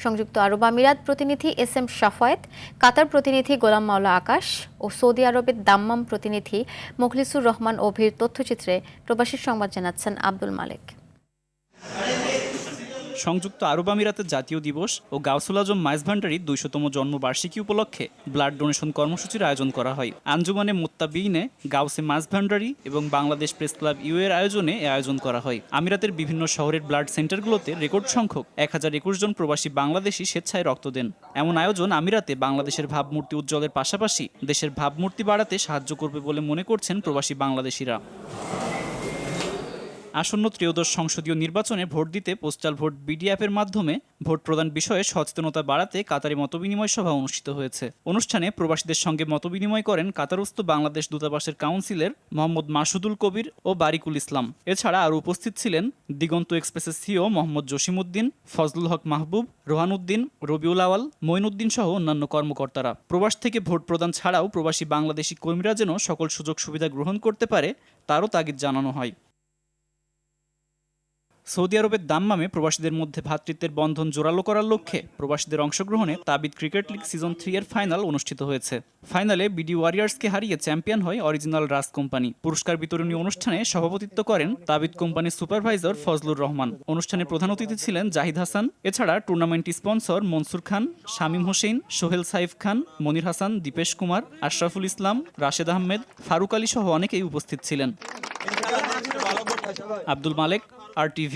সংযুক্ত আরব আমিরাত প্রতিনিধি এস এম শাফায়েত, কাতার প্রতিনিধি গোলাম মাওলা আকাশ ও সৌদি আরবের দাম্মাম প্রতিনিধি মুখলিসুর রহমান অভির তথ্যচিত্রে প্রবাসী সংবাদ জানাচ্ছেন আব্দুল মালেক। সংযুক্ত আরব আমিরাতের জাতীয় দিবস ও গাউসুল আজম মাইজ ভান্ডারির ২০০তম জন্মবার্ষিকী উপলক্ষে ব্লাড ডোনেশন কর্মসূচির আয়োজন করা হয়। আঞ্জুমানে মুত্তাবিইনে গাউসে মাইজ ভান্ডারি এবং বাংলাদেশ প্রেস ক্লাব ইউ এর আয়োজনে এ আয়োজন করা হয়। আমিরাতের বিভিন্ন শহরের ব্লাড সেন্টারগুলোতে রেকর্ড সংখ্যক ১০২১ জন প্রবাসী বাংলাদেশি স্বেচ্ছায় রক্ত দেন। এমন আয়োজন আমিরাতে বাংলাদেশের ভাবমূর্তি উজ্জ্বলের পাশাপাশি দেশের ভাবমূর্তি বাড়াতে সাহায্য করবে বলে মনে করছেন প্রবাসী বাংলাদেশিরা। আসন্ন ত্রয়োদশ সংসদীয় নির্বাচনে ভোট দিতে পোস্টাল ভোট বিডি অ্যাপের মাধ্যমে ভোট প্রদান বিষয়ে সচেতনতা বাড়াতে কাতারে মতবিনিময় সভা অনুষ্ঠিত হয়েছে। অনুষ্ঠানে প্রবাসীদের সঙ্গে মতবিনিময় করেন কাতারস্থ বাংলাদেশ দূতাবাসের কাউন্সিলর মোহাম্মদ মাসুদুল কবির ও বারিকুল ইসলাম। এছাড়া আরও উপস্থিত ছিলেন দিগন্ত এক্সপ্রেসের সিও মোহাম্মদ জসিমউদ্দিন, ফজলুল হক মাহবুব, রোহানউদ্দিন, রবিউল আওয়াল, মঈনউদ্দিন সহ অন্যান্য কর্মকর্তারা। প্রবাস থেকে ভোট প্রদান ছাড়াও প্রবাসী বাংলাদেশি কর্মীরা যেন সকল সুযোগ সুবিধা গ্রহণ করতে পারে তারও তাগিদ জানানো হয়। সৌদি আরবের দাম্মামে প্রবাসীদের মধ্যে ভ্রাতৃত্বের বন্ধন জোরালো করার লক্ষ্যে প্রবাসীদের অংশগ্রহণে তাবিদ ক্রিকেট লিগ সিজন 3 এর ফাইনাল অনুষ্ঠিত হয়েছে। ফাইনালে বিডি ওয়ারিয়ার্সকে হারিয়ে চ্যাম্পিয়ন হয় অরিজিনাল রাজ কোম্পানি। পুরস্কার বিতরণী অনুষ্ঠানে সভাপতিত্ব করেন তাবিদ কোম্পানির সুপারভাইজার ফজলুর রহমান। অনুষ্ঠানে প্রধান অতিথি ছিলেন জাহিদ হাসান। এছাড়া টুর্নামেন্ট স্পন্সর মনসুর খান, শামীম হোসেন, সোহেল সাইফ খান, মনির হাসান, দীপেশ কুমার, আশরাফুল ইসলাম, রাশেদ আহমেদ, ফারুক আলী সহ অনেকেই উপস্থিত ছিলেন। আব্দুল মালেক, RTV।